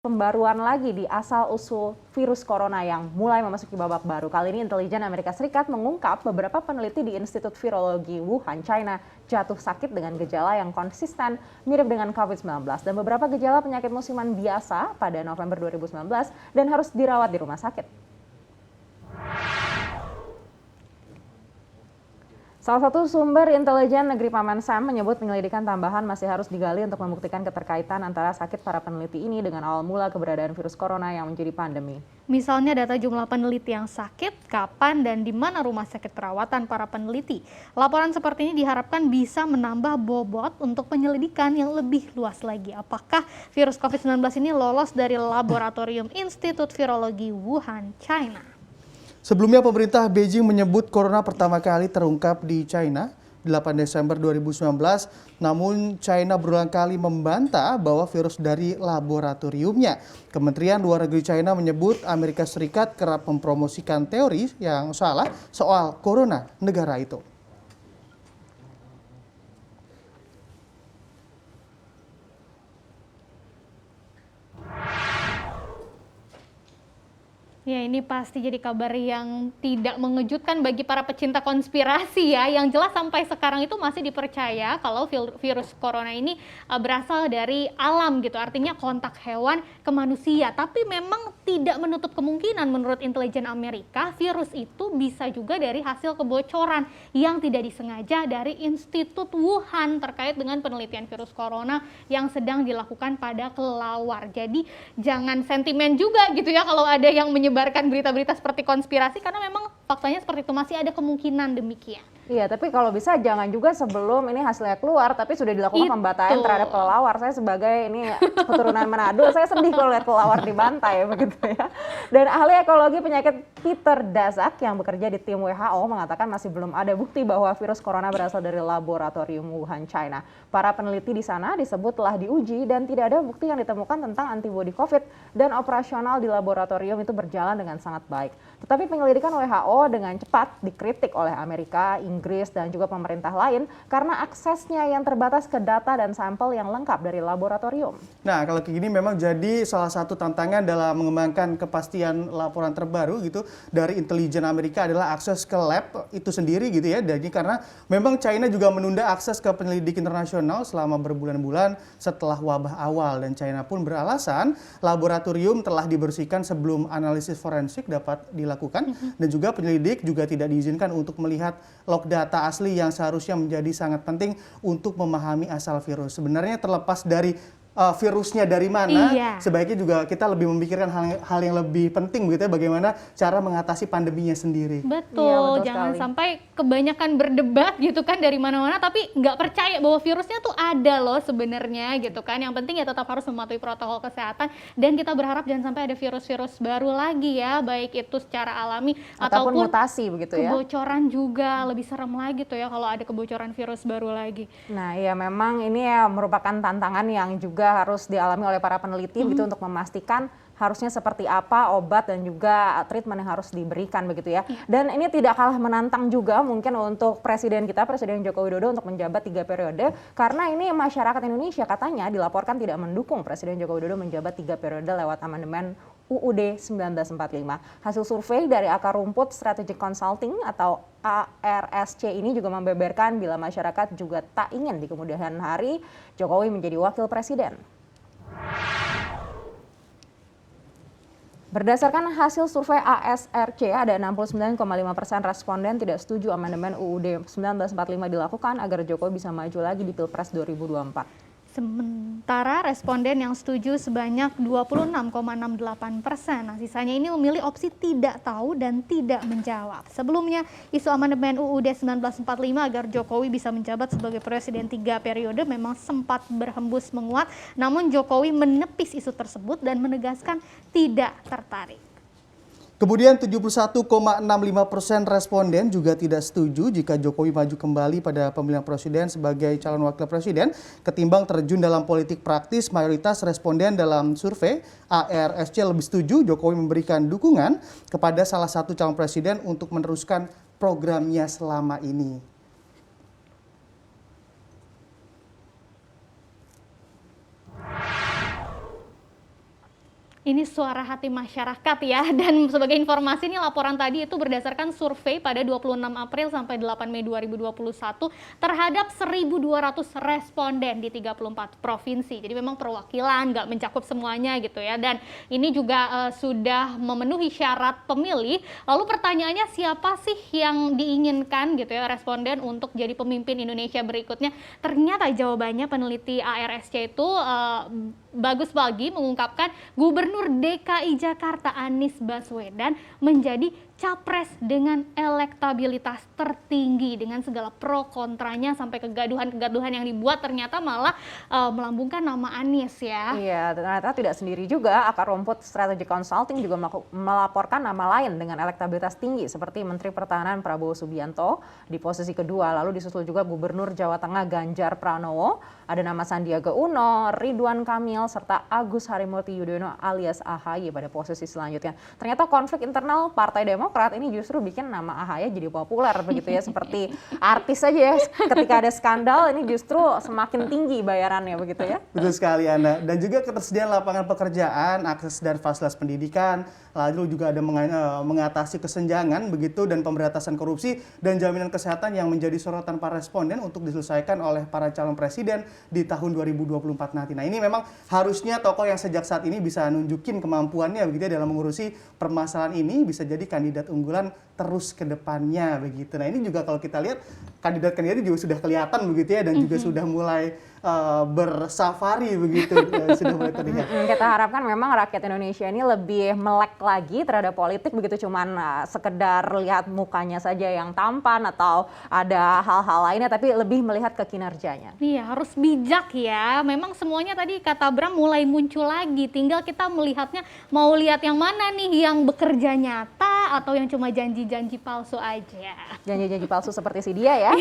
pembaruan lagi di asal-usul virus corona yang mulai memasuki babak baru. Kali ini intelijen Amerika Serikat mengungkap beberapa peneliti di Institut Virologi Wuhan, China jatuh sakit dengan gejala yang konsisten mirip dengan COVID-19 dan beberapa gejala penyakit musiman biasa pada November 2019 dan harus dirawat di rumah sakit. Salah satu sumber intelijen negeri Paman Sam menyebut penyelidikan tambahan masih harus digali untuk membuktikan keterkaitan antara sakit para peneliti ini dengan awal mula keberadaan virus corona yang menjadi pandemi. Misalnya data jumlah peneliti yang sakit, kapan dan di mana rumah sakit perawatan para peneliti. Laporan seperti ini diharapkan bisa menambah bobot untuk penyelidikan yang lebih luas lagi. Apakah virus COVID-19 ini lolos dari laboratorium Institut Virologi Wuhan, China? Sebelumnya pemerintah Beijing menyebut corona pertama kali terungkap di China 8 Desember 2019, namun China berulang kali membantah bahwa virus dari laboratoriumnya. Kementerian Luar Negeri China menyebut Amerika Serikat kerap mempromosikan teori yang salah soal corona negara itu. Ya, ini pasti jadi kabar yang tidak mengejutkan bagi para pecinta konspirasi ya. Yang jelas sampai sekarang itu masih dipercaya kalau virus corona ini berasal dari alam gitu. Artinya kontak hewan ke manusia. Tapi memang tidak menutup kemungkinan menurut intelijen Amerika, virus itu bisa juga dari hasil kebocoran yang tidak disengaja dari Institut Wuhan terkait dengan penelitian virus corona yang sedang dilakukan pada kelelawar. Jadi jangan sentimen juga gitu ya kalau ada yang menyebarkan berita-berita seperti konspirasi, karena memang faktanya seperti itu, masih ada kemungkinan demikian. Iya, tapi kalau bisa jangan juga sebelum ini hasilnya keluar, tapi sudah dilakukan pembantaian terhadap kelelawar. Saya sebagai ini keturunan Manado, saya sedih kalau lihat kelelawar dibantai begitu ya. Dan ahli ekologi penyakit Peter Daszak yang bekerja di tim WHO mengatakan masih belum ada bukti bahwa virus corona berasal dari laboratorium Wuhan, China. Para peneliti di sana disebut telah diuji dan tidak ada bukti yang ditemukan tentang antibodi COVID dan operasional di laboratorium itu berjalan dengan sangat baik. Tetapi penyelidikan WHO dengan cepat dikritik oleh Amerika, Inggris, dan juga pemerintah lain karena aksesnya yang terbatas ke data dan sampel yang lengkap dari laboratorium. Nah, kalau kayak gini memang jadi salah satu tantangan dalam mengembangkan kepastian laporan terbaru gitu dari intelijen Amerika adalah akses ke lab itu sendiri gitu ya. Jadi karena memang China juga menunda akses ke penyelidik internasional selama berbulan-bulan setelah wabah awal, dan China pun beralasan laboratorium telah dibersihkan sebelum analisis forensik dapat dilakukan dan juga penyelidik juga tidak diizinkan untuk melihat log data asli yang seharusnya menjadi sangat penting untuk memahami asal virus. Sebenarnya terlepas dari virusnya dari mana, sebaiknya juga kita lebih memikirkan hal yang lebih penting begitu ya, bagaimana cara mengatasi pandeminya sendiri. Betul, jangan sampai kebanyakan berdebat gitu kan dari mana-mana tapi nggak percaya bahwa virusnya tuh ada loh sebenarnya gitu kan. Yang penting ya tetap harus mematuhi protokol kesehatan, dan kita berharap jangan sampai ada virus-virus baru lagi ya, baik itu secara alami ataupun mutasi begitu ya. Kebocoran juga lebih serem lagi tuh ya kalau ada kebocoran virus baru lagi. Nah ya memang ini ya merupakan tantangan yang juga harus dialami oleh para peneliti gitu untuk memastikan harusnya seperti apa obat dan juga treatment yang harus diberikan begitu ya. Dan ini tidak kalah menantang juga mungkin untuk presiden kita, Presiden Joko Widodo, untuk menjabat 3 periode, karena ini masyarakat Indonesia katanya dilaporkan tidak mendukung Presiden Joko Widodo menjabat 3 periode lewat amandemen UUD 1945. Hasil survei dari Akar Rumput Strategic Consulting atau ARSC ini juga membeberkan bila masyarakat juga tak ingin di kemudian hari Jokowi menjadi wakil presiden. Berdasarkan hasil survei ASRC, ada 69,5% responden tidak setuju amandemen UUD 1945 dilakukan agar Jokowi bisa maju lagi di Pilpres 2024. Sementara responden yang setuju sebanyak 26,68%. Nah, sisanya ini memilih opsi tidak tahu dan tidak menjawab. Sebelumnya, isu amandemen UUD 1945 agar Jokowi bisa menjabat sebagai presiden 3 periode memang sempat berhembus menguat. Namun Jokowi menepis isu tersebut dan menegaskan tidak tertarik. Kemudian 71,65% responden juga tidak setuju jika Jokowi maju kembali pada pemilihan presiden sebagai calon wakil presiden ketimbang terjun dalam politik praktis. Mayoritas responden dalam survei ARSC lebih setuju Jokowi memberikan dukungan kepada salah satu calon presiden untuk meneruskan programnya selama ini. Ini suara hati masyarakat ya. Dan sebagai informasi nih, laporan tadi itu berdasarkan survei pada 26 April sampai 8 Mei 2021 terhadap 1.200 responden di 34 provinsi. Jadi memang perwakilan, nggak mencakup semuanya gitu ya. Dan ini juga sudah memenuhi syarat pemilih. Lalu pertanyaannya, siapa sih yang diinginkan gitu ya responden untuk jadi pemimpin Indonesia berikutnya? Ternyata jawabannya peneliti ARSC itu Bagus Bagi mengungkapkan Gubernur DKI Jakarta Anies Baswedan menjadi capres dengan elektabilitas tertinggi, dengan segala pro kontranya sampai kegaduhan-kegaduhan yang dibuat, ternyata malah melambungkan nama Anies ya. Iya, ternyata tidak sendiri juga. Akar rumput Strategic Consulting juga melaporkan nama lain dengan elektabilitas tinggi seperti Menteri Pertahanan Prabowo Subianto di posisi kedua, lalu disusul juga Gubernur Jawa Tengah Ganjar Pranowo, ada nama Sandiaga Uno, Ridwan Kamil, serta Agus Harimurti Yudhoyono alias AHY pada posisi selanjutnya. Ternyata konflik internal Partai Demokrat ini justru bikin nama AHY jadi populer begitu ya, seperti artis saja ya, ketika ada skandal ini justru semakin tinggi bayarannya begitu ya. Betul sekali Anda. Dan juga ketersediaan lapangan pekerjaan, akses dan fasilitas pendidikan, lalu juga ada mengatasi kesenjangan begitu dan pemberantasan korupsi dan jaminan kesehatan yang menjadi sorotan para responden untuk diselesaikan oleh para calon presiden di tahun 2024 nanti. Nah, ini memang harusnya tokoh yang sejak saat ini bisa nunjukin kemampuannya begitu ya dalam mengurusi permasalahan ini, bisa jadi kandidat unggulan terus ke depannya begitu. Nah, ini juga kalau kita lihat kandidat-kandidat juga sudah kelihatan begitu ya, dan juga sudah mulai bersafari begitu, sudah mulai terlihat. Kita harapkan memang rakyat Indonesia ini lebih melek lagi terhadap politik begitu, cuman sekedar lihat mukanya saja yang tampan atau ada hal-hal lainnya, tapi lebih melihat ke kinerjanya. Iya, harus bijak ya. Memang semuanya tadi kata Bram mulai muncul lagi. Tinggal kita melihatnya, mau lihat yang mana nih, yang bekerja nyata atau yang cuma janji-janji palsu aja. Janji-janji palsu seperti si dia ya.